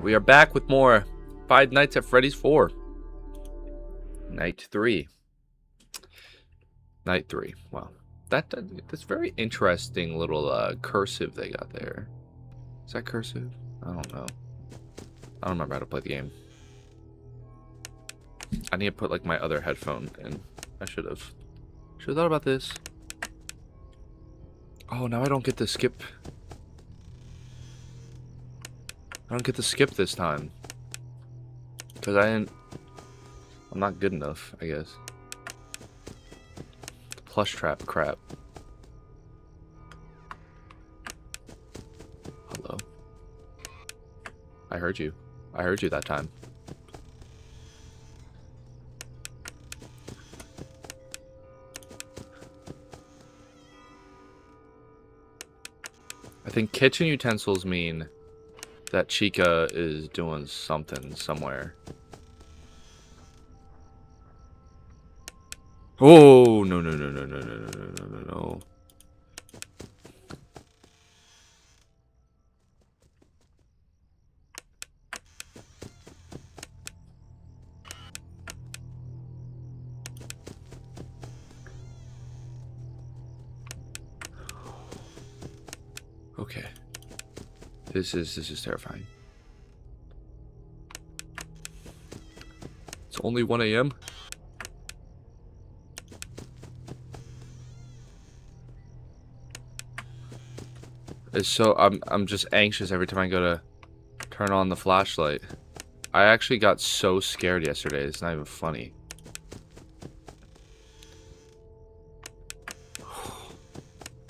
We are back with more Five Nights at Freddy's 4. Night 3. Night 3. Wow. That's very interesting little cursive they got there. Is that cursive? I don't know. I don't remember how to play the game. I need to put like my other headphone in. I should have thought about this. Oh, now I don't get to skip. I don't get to skip this time. Because I'm not good enough, I guess. Plush trap crap. Hello. I heard you. I heard you that time. I think kitchen utensils mean that Chica is doing something somewhere. Oh, no, no, no, no, no, no, no, no, no, no. Okay. This is terrifying. It's only 1 a.m. It's so I'm just anxious every time I go to turn on the flashlight. I actually got so scared yesterday. It's not even funny.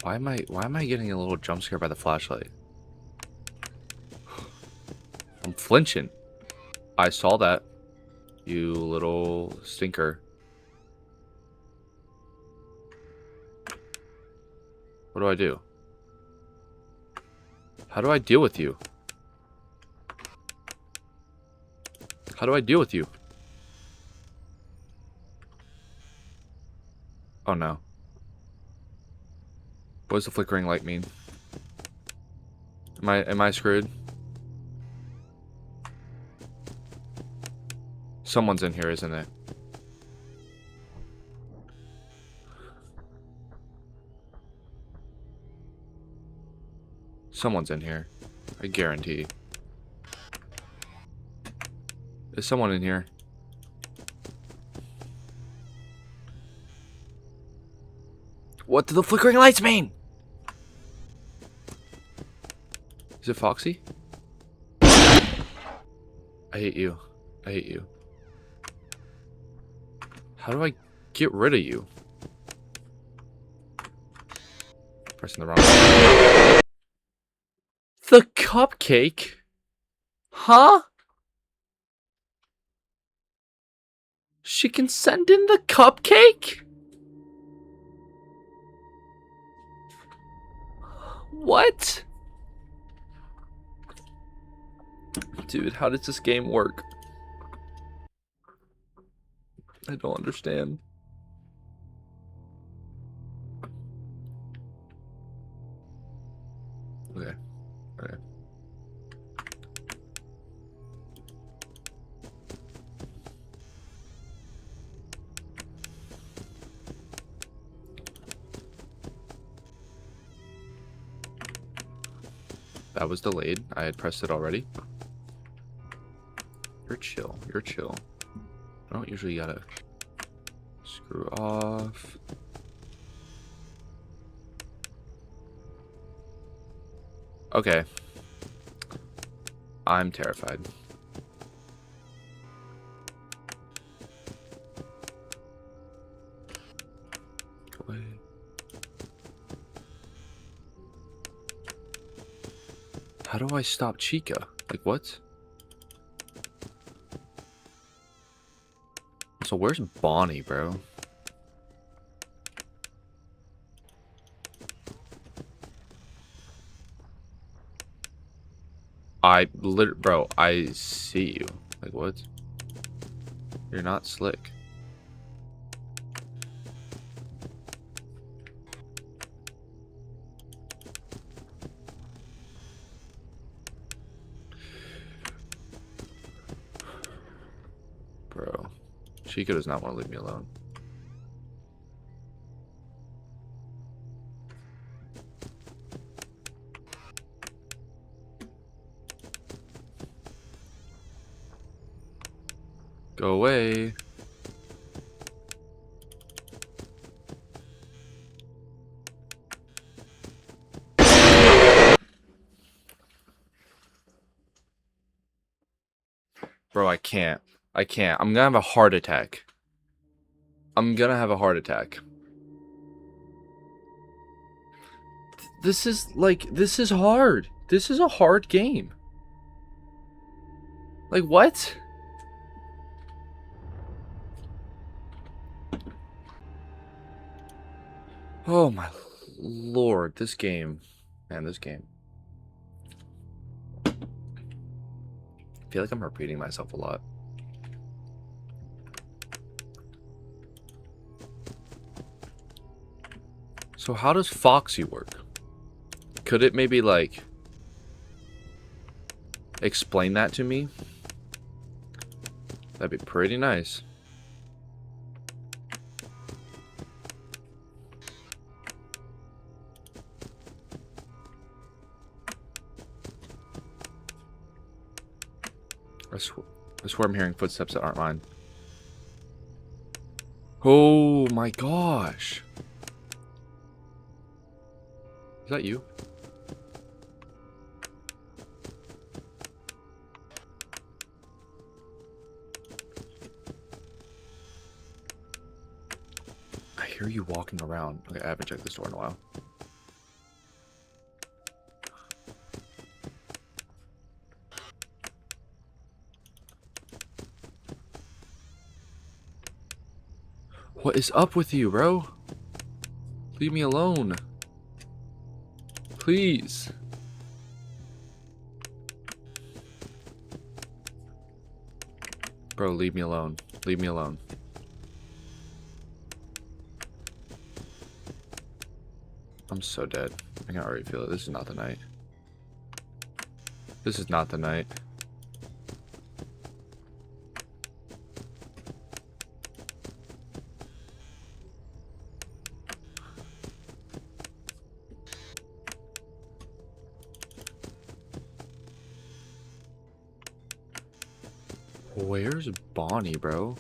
Why am I getting a little jump scare by the flashlight? I'm flinching. I saw that. You little stinker. What do I do? How do I deal with you? How do I deal with you? Oh no. What does the flickering light mean? Am I screwed? Someone's in here, isn't it? Someone's in here. I guarantee. Is someone in here? What do the flickering lights mean? Is it Foxy? I hate you. I hate you. How do I get rid of you? Pressing the wrong button. The cupcake? Huh? She can send in the cupcake? What? Dude, how does this game work? I don't understand. Okay. Okay. That was delayed. I had pressed it already. You're chill. You're chill. I don't usually gotta screw off. Okay. I'm terrified. Go away. How do I stop Chica? Like, what? So where's Bonnie, bro? Bro, I see you. Like, what? You're not slick. Chica does not want to leave me alone. Go away. Bro, I can't. I can't. I'm gonna have a heart attack. I'm gonna have a heart attack. This is hard. This is a hard game. Like, what? Oh my lord, this game. Man, this game. I feel like I'm repeating myself a lot. So how does Foxy work? Could it maybe, like, explain that to me? That'd be pretty nice. I swear I'm hearing footsteps that aren't mine. Oh my gosh. Is that you? I hear you walking around. Okay, I haven't checked this door in a while. What is up with you, bro? Leave me alone. Please. Bro, leave me alone. Leave me alone. I'm so dead. I can already feel it. This is not the night. This is not the night. Where's Bonnie, bro?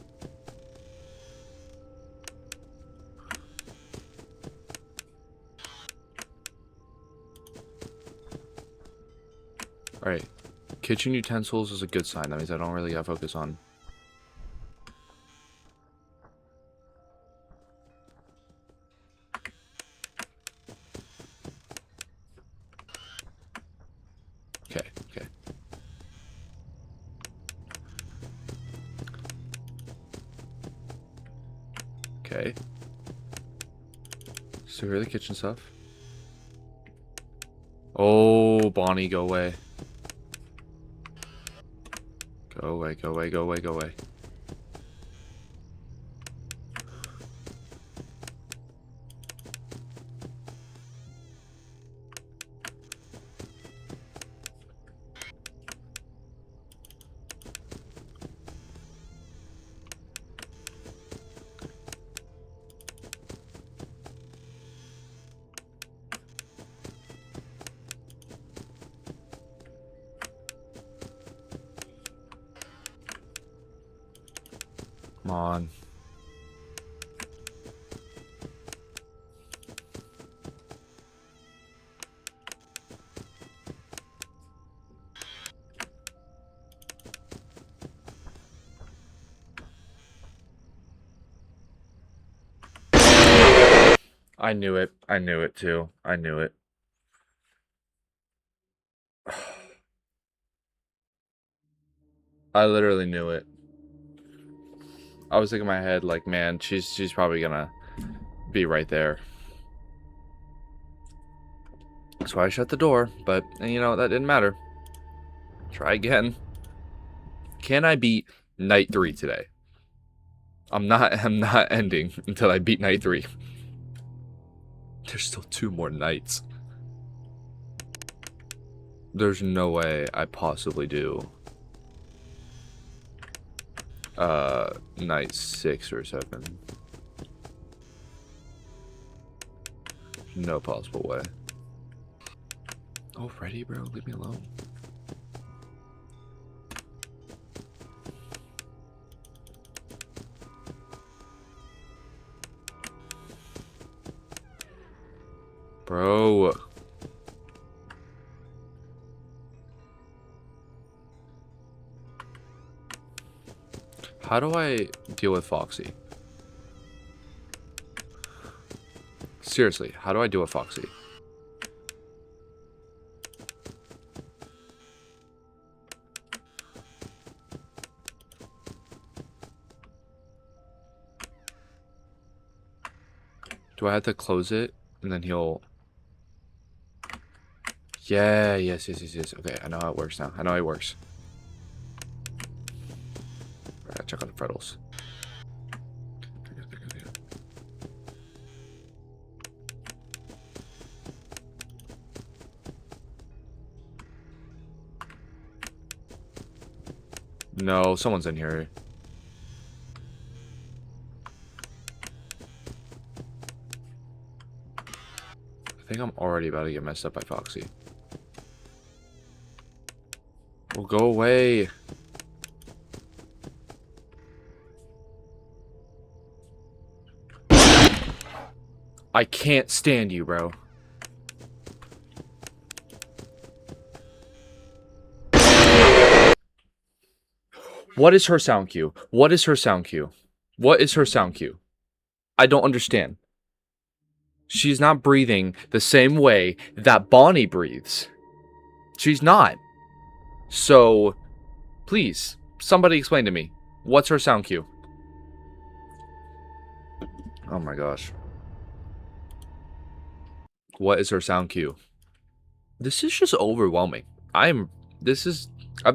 Alright. Kitchen utensils is a good sign. That means I don't really gotta focus on. Okay, okay. Okay. So here are the kitchen stuff. Oh, Bonnie, go away. Go away, go away, go away, go away. Come on. I knew it. I knew it too. I knew it. I literally knew it. I was thinking in my head, like, man, she's probably gonna be right there. That's why I shut the door, but, you know, that didn't matter. Try again. Can I beat night 3 today? I'm not ending until I beat night 3. There's still 2 more nights. There's no way I possibly do. Night 6 or 7. No possible way. Oh, Freddy, bro, leave me alone. Bro. How do I deal with Foxy? Seriously, how do I deal with Foxy? Do I have to close it and then he'll... Yeah, yes. Okay, I know how it works now. I know how it works. Alright, check on the Freddles. No, someone's in here. I think I'm already about to get messed up by Foxy. Well, go away. I can't stand you, bro. What is her sound cue? What is her sound cue? What is her sound cue? I don't understand. She's not breathing the same way that Bonnie breathes. She's not. So, please, somebody explain to me. What's her sound cue? Oh my gosh. What is her sound cue? This is just overwhelming. I've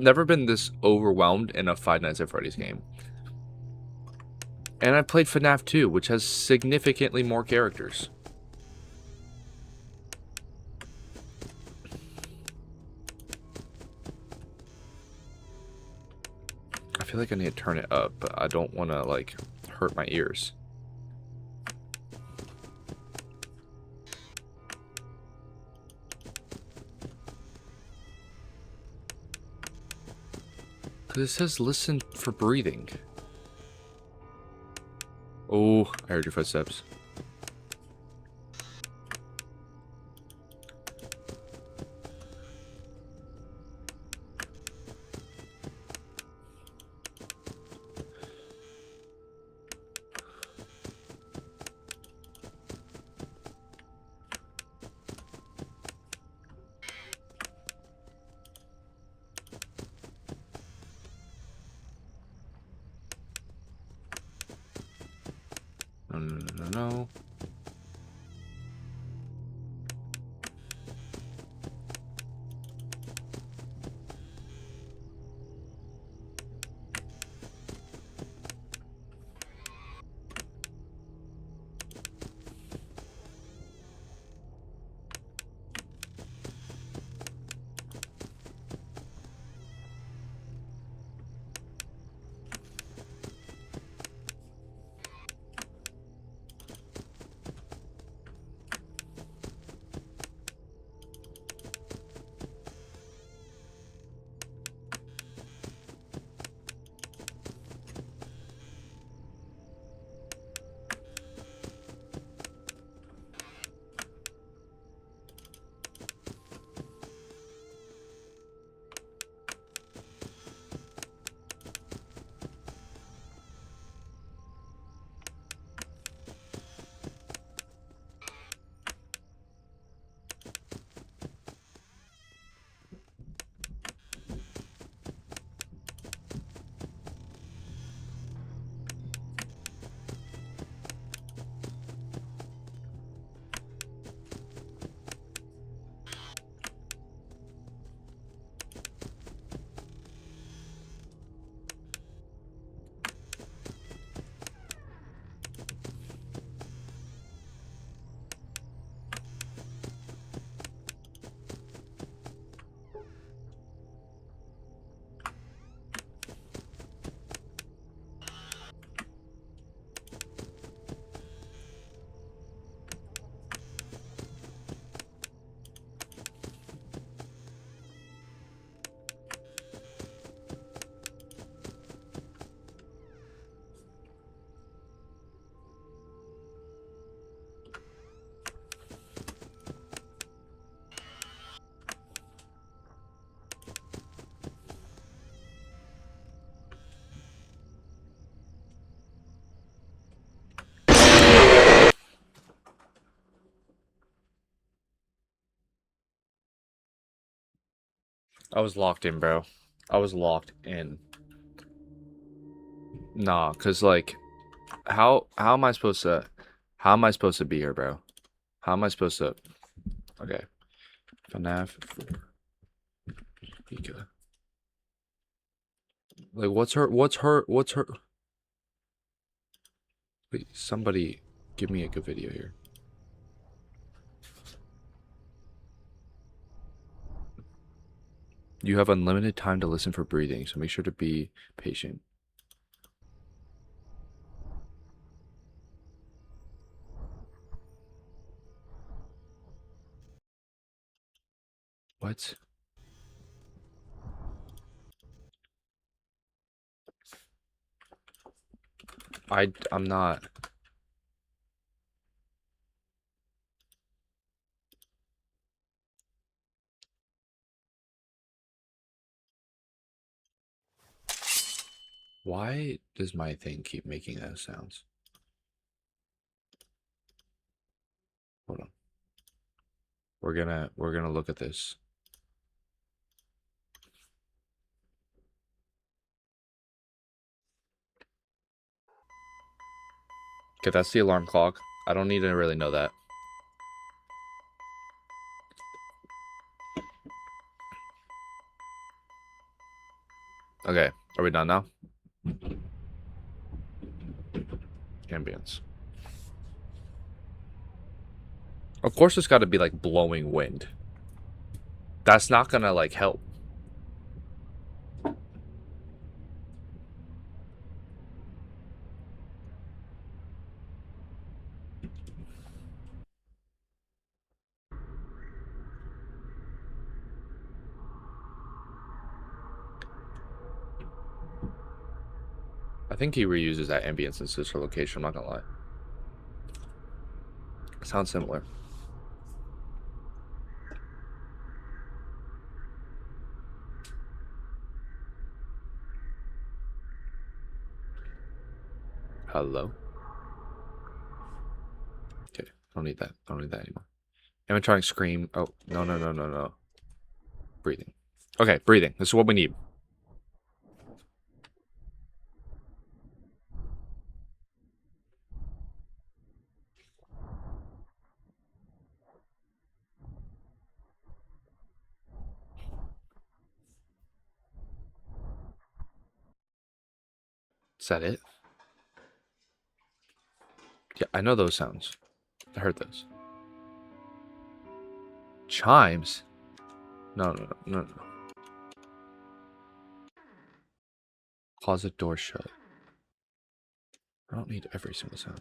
never been this overwhelmed in a Five Nights at Freddy's game. And I played FNAF 2, which has significantly more characters. I feel like I need to turn it up, but I don't want to, like, hurt my ears. Because it says listen for breathing. Oh, I heard your footsteps. No. I was locked in, bro. I was locked in. Nah, cause like, how am I supposed to, be here, bro? How am I supposed to? Okay, FNAF 4. Pika. Like, what's her? Wait, somebody, give me a good video here. You have unlimited time to listen for breathing, so make sure to be patient. What? I'm not. Why does my thing keep making those sounds? Hold on. We're gonna look at this. Okay, that's the alarm clock. I don't need to really know that. Okay, are we done now? Ambience. Of course it's gotta be like blowing wind. That's not gonna like help. I think he reuses that ambience in sister location, I'm not gonna lie. Sounds similar. Hello? Okay, don't need that. Don't need that anymore. Animatronic scream. Oh, no. Breathing. Okay, breathing. This is what we need. Is that it? Yeah, I know those sounds. I heard those. Chimes? No. Closet door shut. I don't need every single sound.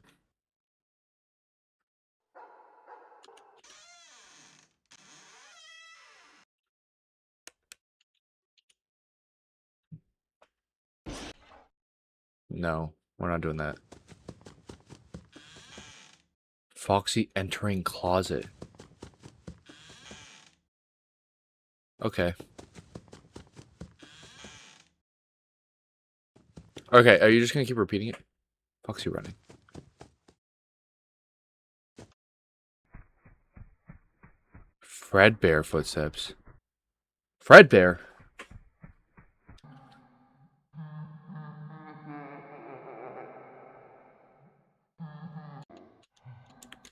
No, we're not doing that. Foxy entering closet. Okay. Okay, are you just gonna keep repeating it? Foxy running. Fredbear footsteps. Fredbear?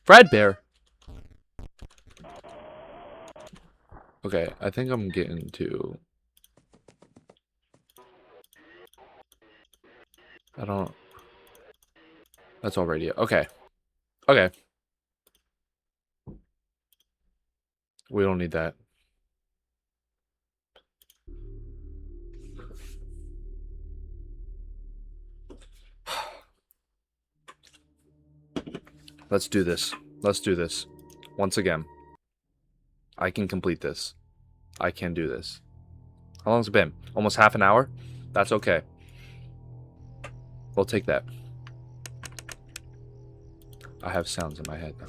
Fredbear? Okay, I think I'm getting to... I don't... That's all radio. Okay. Okay. We don't need that. Let's do this. Let's do this. Once again. I can complete this. I can do this. How long's it been? Almost half an hour? That's okay. We'll take that. I have sounds in my head now.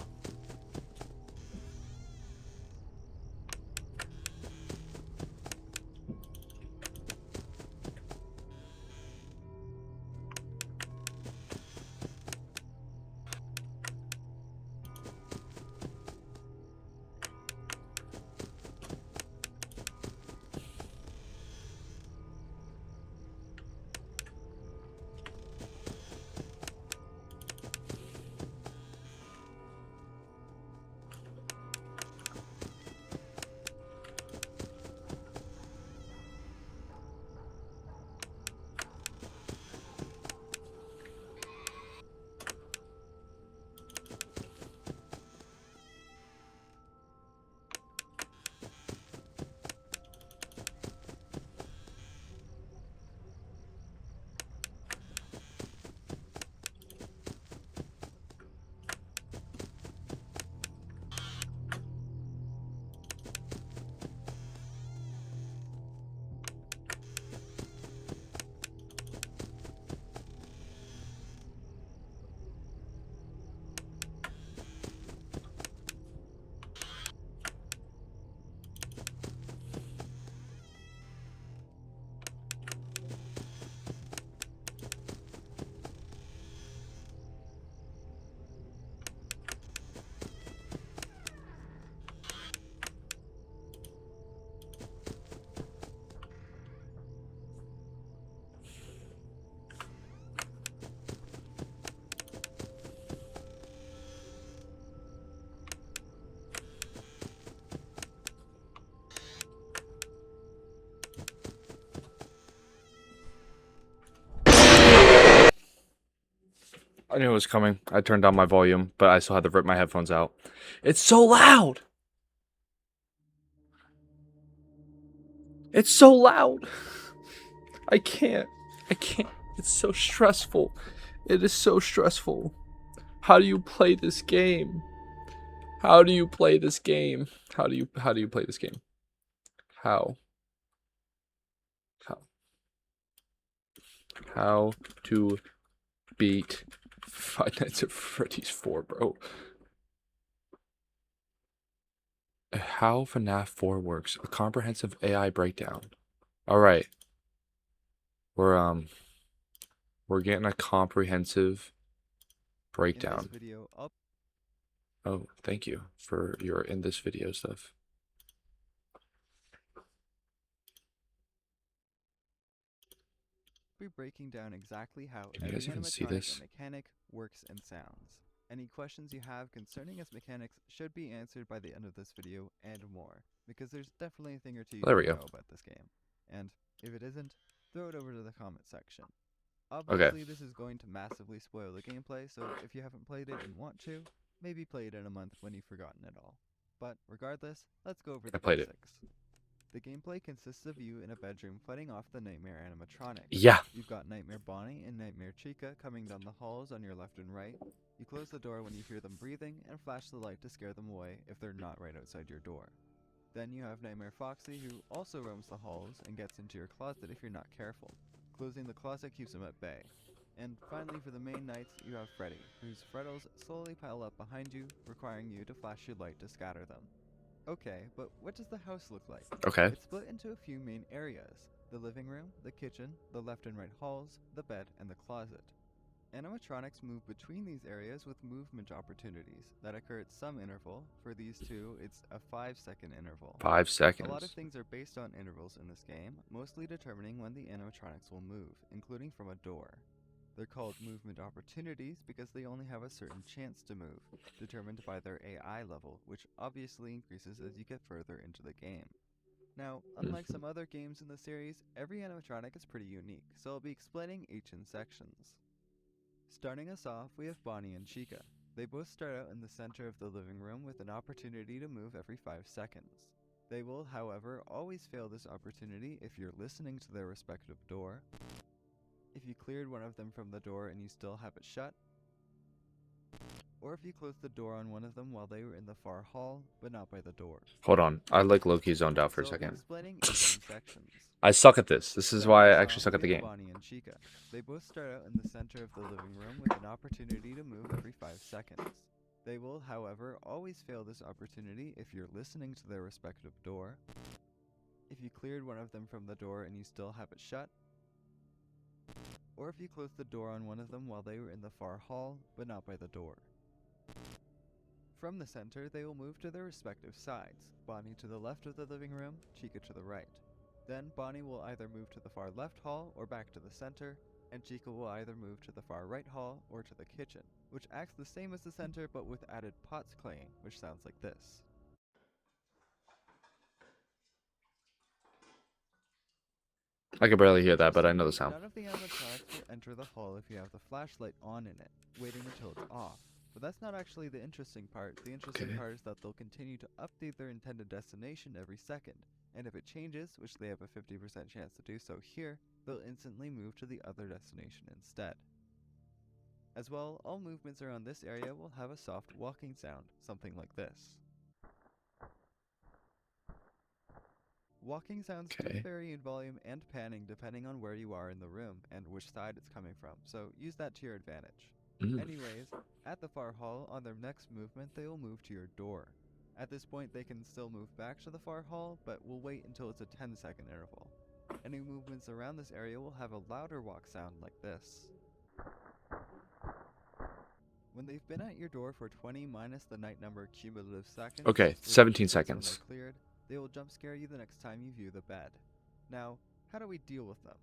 I knew it was coming. I turned down my volume, but I still had to rip my headphones out. It's so loud! It's so loud! I can't. I can't. It's so stressful. It is so stressful. How do you play this game? How do you play this game? How do you play this game? How? How? How to beat Five Nights at Freddy's 4, bro? How FNAF 4 works. A comprehensive AI breakdown. Alright. We're getting a comprehensive breakdown. In this video, I'll Oh, thank you for your in this video stuff. be breaking down exactly how Can you every guys even see animatronic this? and mechanic works and sounds. Any questions you have concerning its mechanics should be answered by the end of this video and more, because there's definitely a thing or two you There we don't go. know about this game. And if it isn't, throw it over to the comment section. Okay. Obviously, this is going to massively spoil the gameplay, so if you haven't played it and want to, maybe play it in a month when you've forgotten it all. But regardless, let's go over I the played it. basics. The gameplay consists of you in a bedroom fighting off the Nightmare animatronics. Yeah. You've got Nightmare Bonnie and Nightmare Chica coming down the halls on your left and right. You close the door when you hear them breathing and flash the light to scare them away if they're not right outside your door. Then you have Nightmare Foxy, who also roams the halls and gets into your closet if you're not careful. Closing the closet keeps him at bay. And finally, for the main nights, you have Freddy, whose frettles slowly pile up behind you, requiring you to flash your light to scatter them. Okay, but what does the house look like? Okay. It's split into a few main areas: the living room, the kitchen, the left and right halls, the bed, and the closet. Animatronics move between these areas with movement opportunities that occur at some interval. For these two, it's a 5-second interval. 5 A lot of seconds. things are based on intervals in this game, mostly determining when the animatronics will move, including from a door. They're called movement opportunities because they only have a certain chance to move, determined by their AI level, which obviously increases as you get further into the game. Now, unlike some other games in the series, every animatronic is pretty unique, so I'll be explaining each in sections. Starting us off, we have Bonnie and Chica. They both start out in the center of the living room with an opportunity to move every 5 seconds. They will, however, always fail this opportunity if you're listening to their respective door, if you cleared one of them from the door and you still have it shut, or if you closed the door on one of them while they were in the far hall, but not by the door. Hold on. I like low-key zoned out for a So I'll be second. explaining each in sections. I suck at this. This is Starting why I us actually off, suck at we the have game. Bonnie and Chica. They both start out in the center of the living room with an opportunity to move every 5 seconds. They will, however, always fail this opportunity if you're listening to their respective door, if you cleared one of them from the door and you still have it shut, or if you closed the door on one of them while they were in the far hall, but not by the door. From the center, they will move to their respective sides, Bonnie to the left of the living room, Chica to the right. Then Bonnie will either move to the far left hall or back to the center, and Chica will either move to the far right hall or to the kitchen, which acts the same as the center but with added pots claying, which sounds like this. I can barely hear that, but I know the Interestingly, sound. none of the animatronics will enter the hall if you have the flashlight on in it, waiting until it's off. But that's not actually the interesting part. The interesting part is that they'll continue to update their intended destination every second, and if it changes, which they have a 50% chance to do so here, they'll instantly move to the other destination instead. As well, all movements around this area will have a soft walking sound, something like this. Walking sounds do Okay. vary in volume and panning depending on where you are in the room and which side it's coming from, so use that to your advantage. Anyways, at the far hall, on their next movement they will move to your door. At this point they can still move back to the far hall, but we'll wait until it's a 10-second interval. Any movements around this area will have a louder walk sound like this. When they've been at your door for 20 minus the night number cumulative seconds, Okay, which 17 equals when seconds. they're cleared, they will jump scare you the next time you view the bed. Now, how do we deal with them?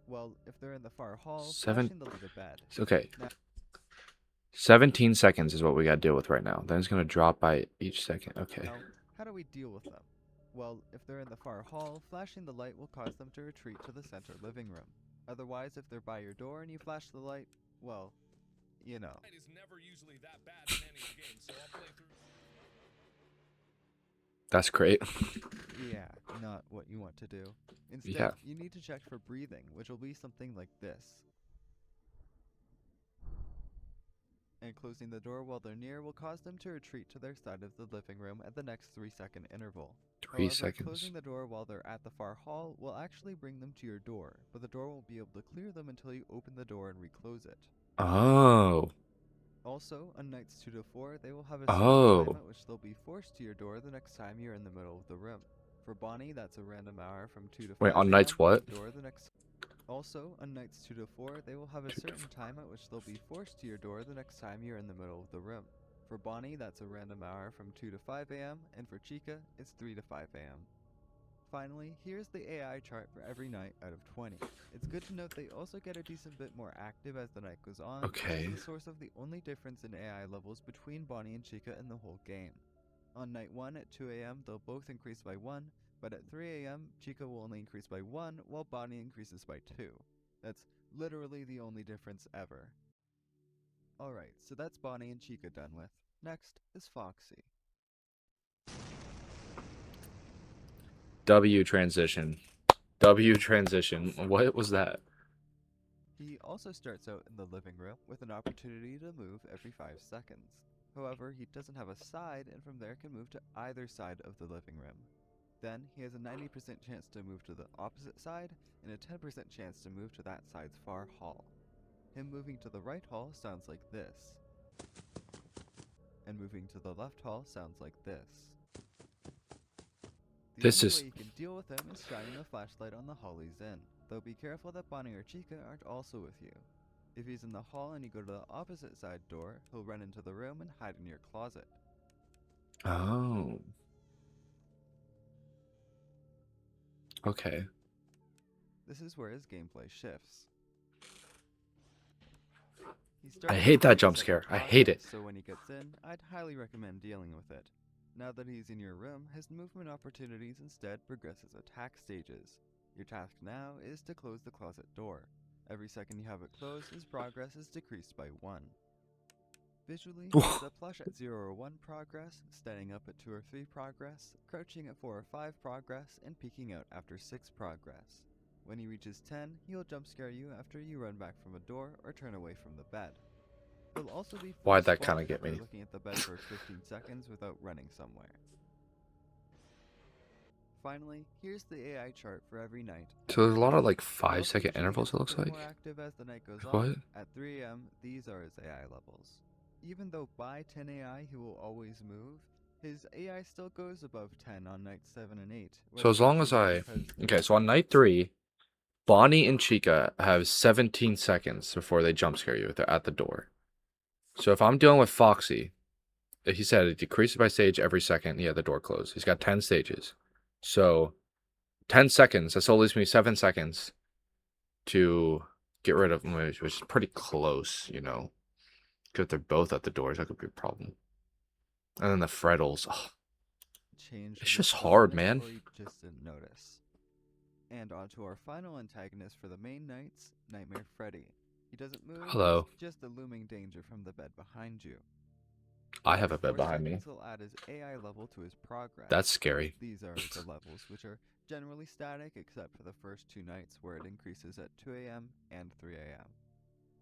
Well, if they're in the far hall, flashing the light of the bed. Okay. Now, 17 seconds is what we gotta deal with right now. Then it's gonna drop by each second. Okay. Now, how do we deal with them? Well, if they're in the far hall, flashing the light will cause them to retreat to the center living room. Otherwise, if they're by your door and you flash the light, well, you know. Is never usually that bad in any game, so I'll play through. That's great. Yeah, not what you want to do. Instead, Yeah. you need to check for breathing, which will be something like this. And closing the door while they're near will cause them to retreat to their side of the living room at the next 3-second interval. 3 However, seconds. closing the door while they're at the far hall will actually bring them to your door, but the door won't be able to clear them until you open the door and reclose it. Oh. Also, on nights 2 to 4, they will have a certain time Oh. at which they'll be forced to your door the next time you're in the middle of the room. For Bonnie, that's a random hour from 2 to 5 Wait, on a.m. nights what? The door the next. Also, on nights 2 to 4, they will have a certain time at which they'll be forced to your door the next time you're in the middle of the room. For Bonnie, that's a random hour from 2 to 5 a.m., and for Chica, it's 3 to 5 a.m. Finally, here's the AI chart for every night out of 20. It's good to note they also get a decent bit more active as the night goes on, which Okay. is the source of the only difference in AI levels between Bonnie and Chica in the whole game. On night 1 at 2 a.m., they'll both increase by 1, but at 3 a.m., Chica will only increase by 1, while Bonnie increases by 2. That's literally the only difference ever. Alright, so that's Bonnie and Chica done with. Next is Foxy. W transition. W transition. What was that? He also starts out in the living room with an opportunity to move every 5 seconds. However, he doesn't have a side and from there can move to either side of the living room. Then, he has a 90% chance to move to the opposite side and a 10% chance to move to that side's far hall. Him moving to the right hall sounds like this. And moving to the left hall sounds like this. The This only is... way you can deal with him is shining a flashlight on the hall he's in, though be careful that Bonnie or Chica aren't also with you. If he's in the hall and you go to the opposite side door, he'll run into the room and hide in your closet. Oh. Okay. This is where his gameplay shifts. He I starts hate with a that jump 30-second scare. I hate it. progress, so when he gets in, I'd highly recommend dealing with it. Now that he's in your room, his movement opportunities instead progress as attack stages. Your task now is to close the closet door. Every second you have it closed, his progress is decreased by 1. Visually, he's a plush at 0 or 1 progress, standing up at 2 or 3 progress, crouching at 4 or 5 progress, and peeking out after 6 progress. When he reaches 10, he'll jump scare you after you run back from a door or turn away from the bed. He'll also be full Why'd that spawn kinda if get you're me? looking at the bed for 15 seconds without running somewhere. Finally, here's the AI chart for every night. So there's a lot of like He also 5-second usually intervals, gets it a looks bit like. more active as the night goes What? on. At 3 a.m., these are his AI levels. Even though by 10 AI he will always move, his AI still goes above 10 on nights 7 and 8. So as long as I... Okay, so on night 3, Bonnie and Chica have 17 seconds before they jump scare you if they're at the door. So if I'm dealing with Foxy, he said it decreases by stage every second. Yeah, the door closed. He's got 10 stages. So 10 seconds. That still leaves me 7 seconds to get rid of him, which is pretty close, you know. Because if they're both at the doors, that could be a problem. And then the Freddles. Oh, Change it's in just this hard, process, man. or you just didn't notice. And on to our final antagonist for the main nights, Nightmare Freddy. He doesn't move, Hello. he's just a looming danger from the bed behind you. I have a Every bed 4 behind me. seconds he'll add his AI level to his progress. That's scary. These are the levels, which are generally static except for the first 2 nights where it increases at 2 a.m. and 3 a.m.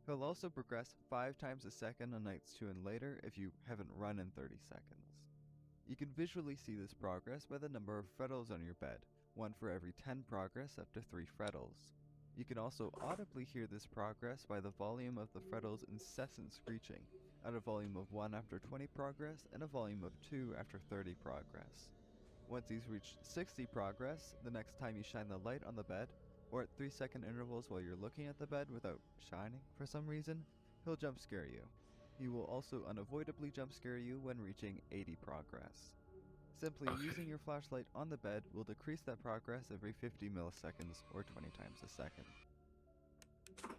He'll also progress 5 times a second on nights 2 and later if you haven't run in 30 seconds. You can visually see this progress by the number of frettles on your bed, 1 for every 10 progress up to 3 frettles. You can also audibly hear this progress by the volume of the frettles' incessant screeching, at a volume of 1 after 20 progress and a volume of 2 after 30 progress. Once he's reached 60 progress, the next time you shine the light on the bed, or at 3-second intervals while you're looking at the bed without shining for some reason, he'll jump scare you. He will also unavoidably jump scare you when reaching 80 progress. Simply using your flashlight on the bed will decrease that progress every 50 milliseconds or 20 times a second.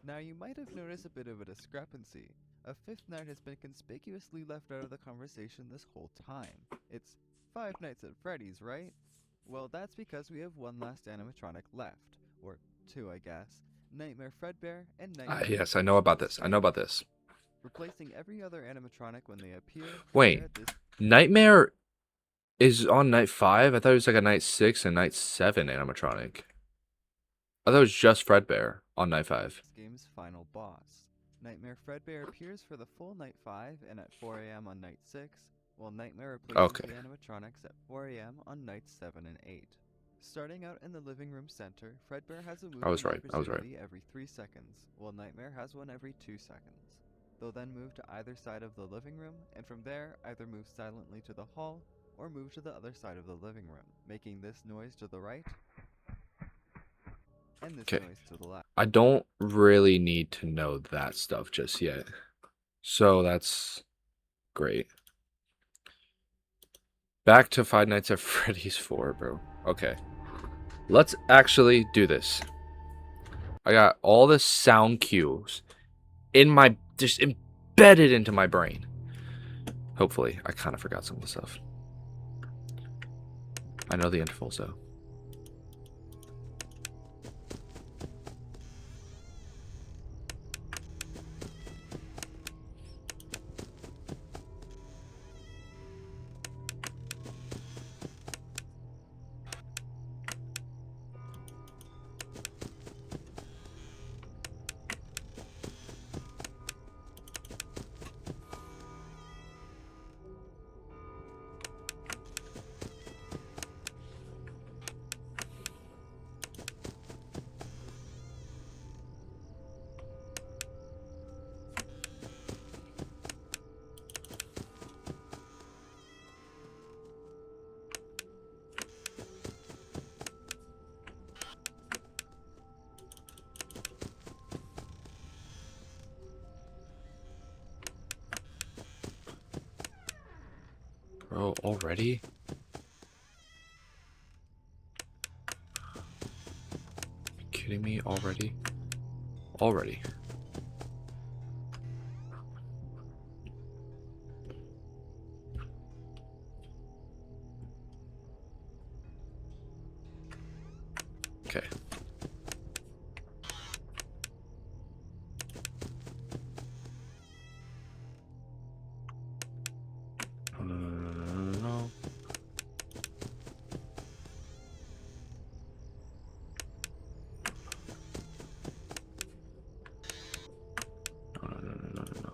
Now you might have noticed a bit of a discrepancy. A 5th night has been conspicuously left out of the conversation this whole time. It's 5 Nights at Freddy's, right? Well, that's because we have one last animatronic left. Or 2, I guess. Nightmare Fredbear and Nightmare Yes, I Freddy know in about this this. I know game. about this. replacing every other animatronic when they appear. Wait. Fredbear at this Nightmare is on night 5? I thought it was like a night 6 and night 7 animatronic. I thought it was just Fredbear on night 5. game's final boss. Nightmare Fredbear appears for the full night 5 and at 4 a.m. on night 6, while Nightmare replaces Okay. the animatronics at 4 a.m. on nights 7 and 8. Starting out in the living room center, Fredbear has a movement I was right. opportunity every 3 seconds, while Nightmare has one every 2 seconds. They'll then move to either side of the living room, and from there, either move silently to the hall, or move to the other side of the living room, making this noise to the right, and this 'Kay. noise to the left. I don't really need to know that stuff just yet. So that's great. Back to Five Nights at Freddy's 4, bro. Okay. Let's actually do this. I got all the sound cues in my, just embedded into my brain. Hopefully. I kind of forgot some of the stuff. I know the intervals though. Bro, already? Are you kidding me? Already? Already. Okay. No. No.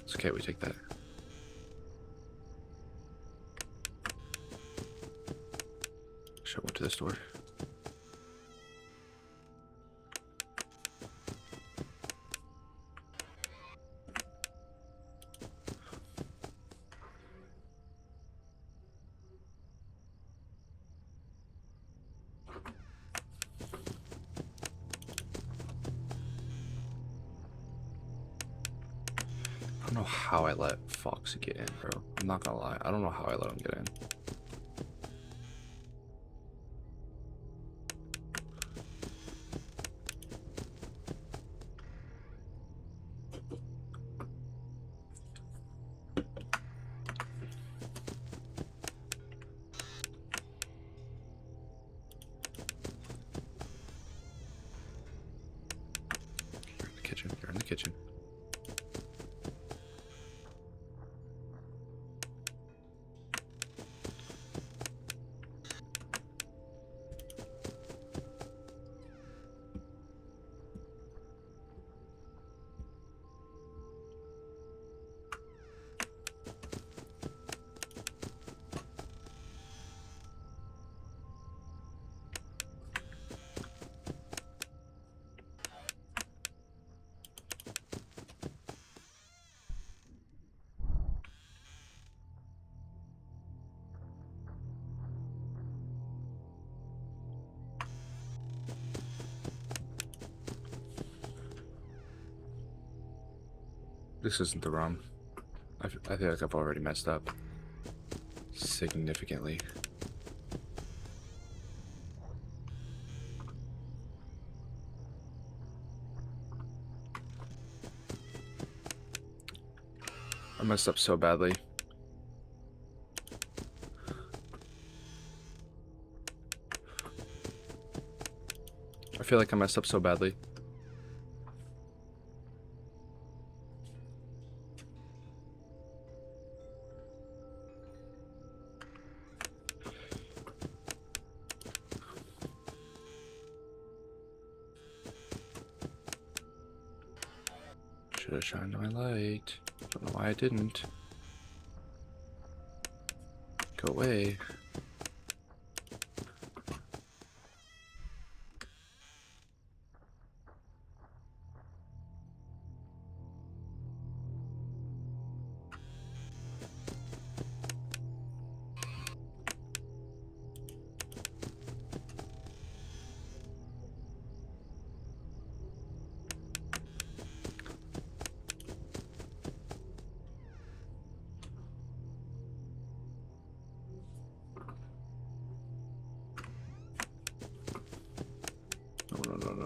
It's okay, we take that. Should I went to this door? I don't know how I let Fox get in, bro. I'm not gonna lie. I don't know how I let him get in. You're in the kitchen. You're in the kitchen. This isn't the ROM. I feel like I've already messed up significantly. I messed up so badly. feel like I messed up so badly. Should have shined my light. Don't know why I didn't. Go away.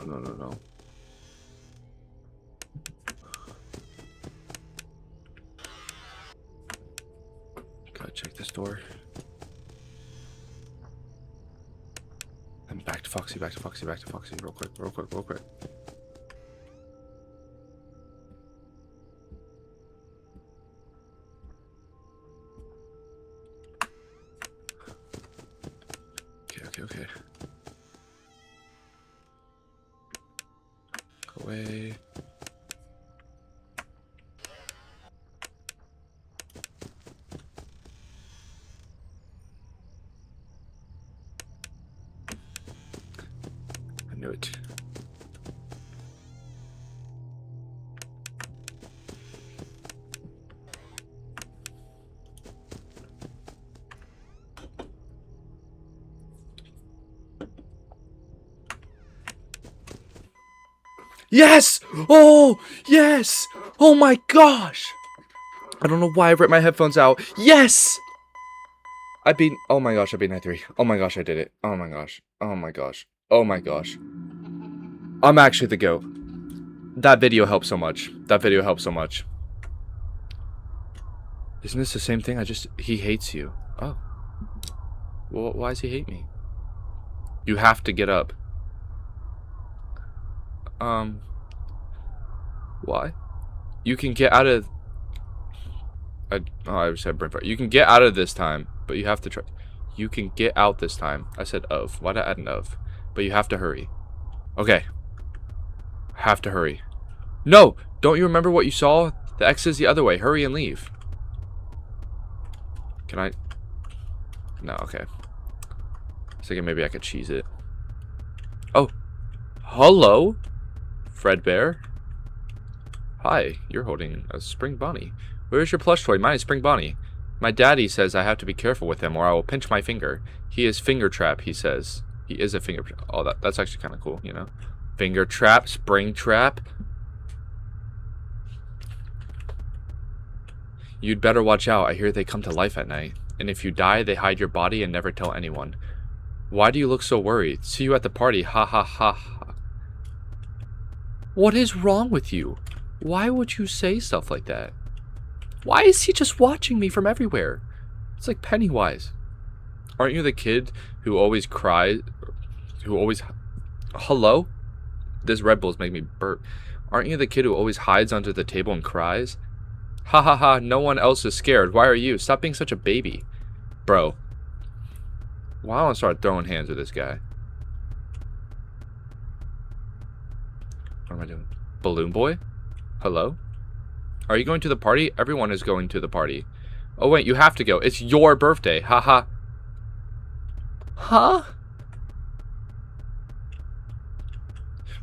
No. Gotta check this door. And back to Foxy, back to Foxy, back to Foxy. Real quick. Okay. Go away. I knew it. Yes! Oh, yes! Oh my gosh! I don't know why I ripped my headphones out. Yes! Oh my gosh, I beat night 3. Oh my gosh, I did it. Oh my gosh. I'm actually the GOAT. That video helped so much. Isn't this the same thing? He hates you. Oh. Well, why does he hate me? You have to get up. Why? You can get out of... I said brain fart. You can get out of this time, but you have to try... You can get out this time. I said of. Why did I add an of? But you have to hurry. Okay. Have to hurry. No! Don't you remember what you saw? The X is the other way. Hurry and leave. Can I... No, okay. I was thinking maybe I could cheese it. Oh. Hello? Fredbear? Hi, you're holding a Spring Bonnie. Where's your plush toy? Mine is Spring Bonnie. My daddy says I have to be careful with him or I will pinch my finger. He is finger trap, he says. He is a finger trap. Oh, that's actually kind of cool, you know? Finger trap, spring trap. You'd better watch out. I hear they come to life at night. And if you die, they hide your body and never tell anyone. Why do you look so worried? See you at the party. Ha ha ha ha. What is wrong with you? Why would you say stuff like that? Why is he just watching me from everywhere? It's like Pennywise. Aren't you the kid who always cries? Hello? This Red Bull's making me burp. Aren't you the kid who always hides under the table and cries? Ha ha ha, no one else is scared. Why are you? Stop being such a baby. Bro. Why don't I start throwing hands with this guy? What am I doing? Balloon Boy? Hello? Are you going to the party? Everyone is going to the party. Oh wait, you have to go. It's your birthday. Haha. Huh?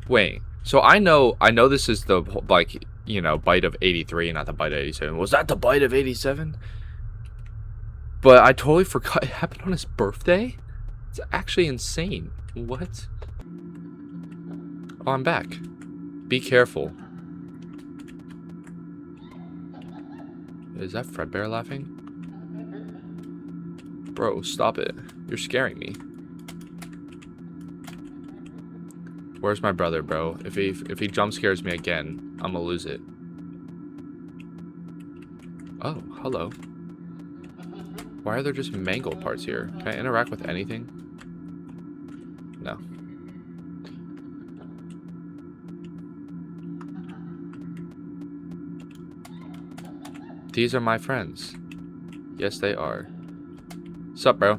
Wait. So I know this is the, like, you know, bite of 83, not the bite of 87. Was that the bite of 87? But I totally forgot it happened on his birthday? It's actually insane. What? Oh, I'm back. Be careful. Is that Fredbear laughing? Bro, stop it. You're scaring me. Where's my brother, bro? If he jump scares me again, I'm gonna lose it. Oh, hello. Why are there just mango parts here? Can I interact with anything? No. These are my friends. Yes, they are. Sup, bro?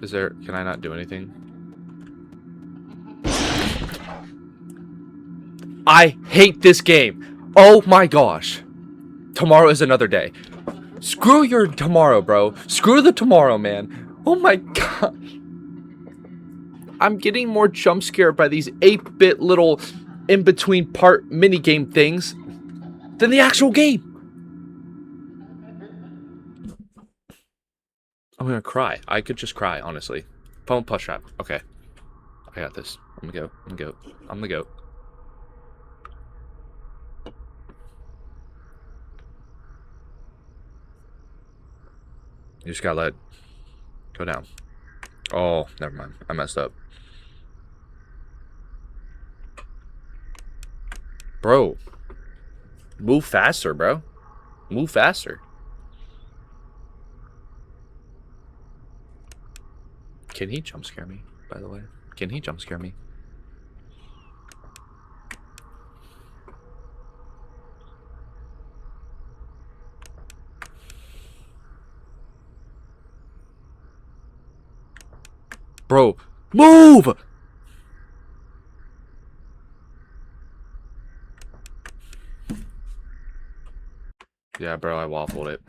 Is there... Can I not do anything? I hate this game. Oh my gosh. Tomorrow is another day. Screw your tomorrow, bro. Screw the tomorrow, man. Oh my god. I'm getting more jump scared by these 8-bit little in-between part minigame things than the actual game. I'm gonna cry. I could just cry, honestly. Phone plus trap. Okay. I got this. I'm gonna go. I'm gonna go. I'm gonna go. You just gotta let it go down. Oh, never mind. I messed up. Bro. Move faster, bro. Move faster. Can he jump scare me, by the way? Can he jump scare me? Bro, move! Yeah, bro, I waffled it.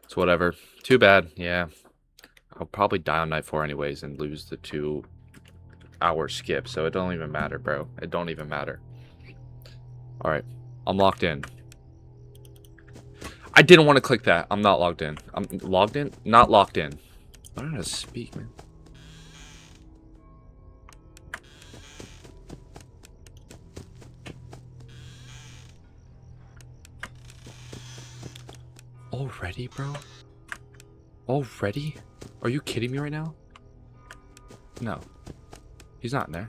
It's whatever. Too bad, yeah. I'll probably die on night 4 anyways and lose the 2-hour skip, so it don't even matter, bro. It don't even matter. Alright, I'm locked in. I didn't want to click that. I'm not logged in. I'm logged in? Not locked in. I don't know how to speak, man. Already, bro? Already? Are you kidding me right now? No. He's not in there.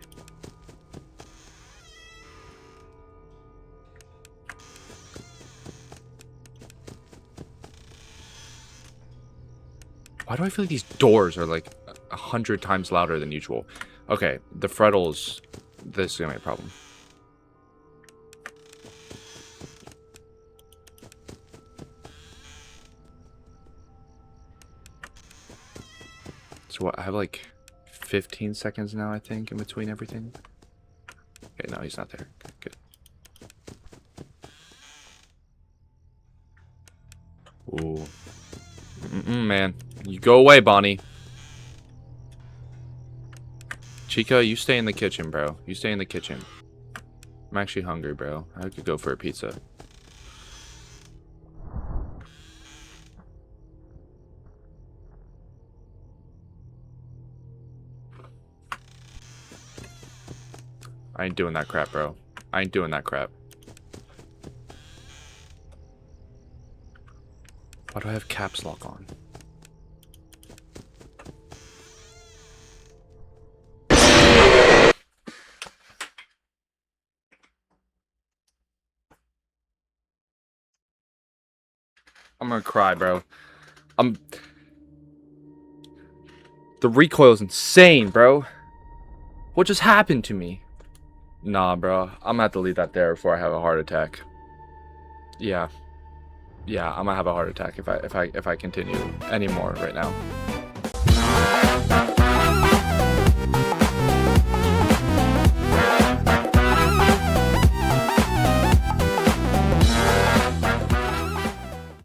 Why do I feel like these doors are like 100 times louder than usual? Okay, the frettles. This is gonna be a problem. So what, I have like 15 seconds now, I think, in between everything. Okay, no, he's not there. Okay, good. Ooh. Man. You go away, Bonnie. Chica, you stay in the kitchen, bro. You stay in the kitchen. I'm actually hungry, bro. I could go for a pizza. I ain't doing that crap, bro. I ain't doing that crap. Why do I have caps lock on? I'm gonna cry, bro. The recoil is insane, bro. What just happened to me? Nah, bro. I'm gonna have to leave that there before I have a heart attack. Yeah. Yeah, I'm gonna have a heart attack if I continue anymore right now.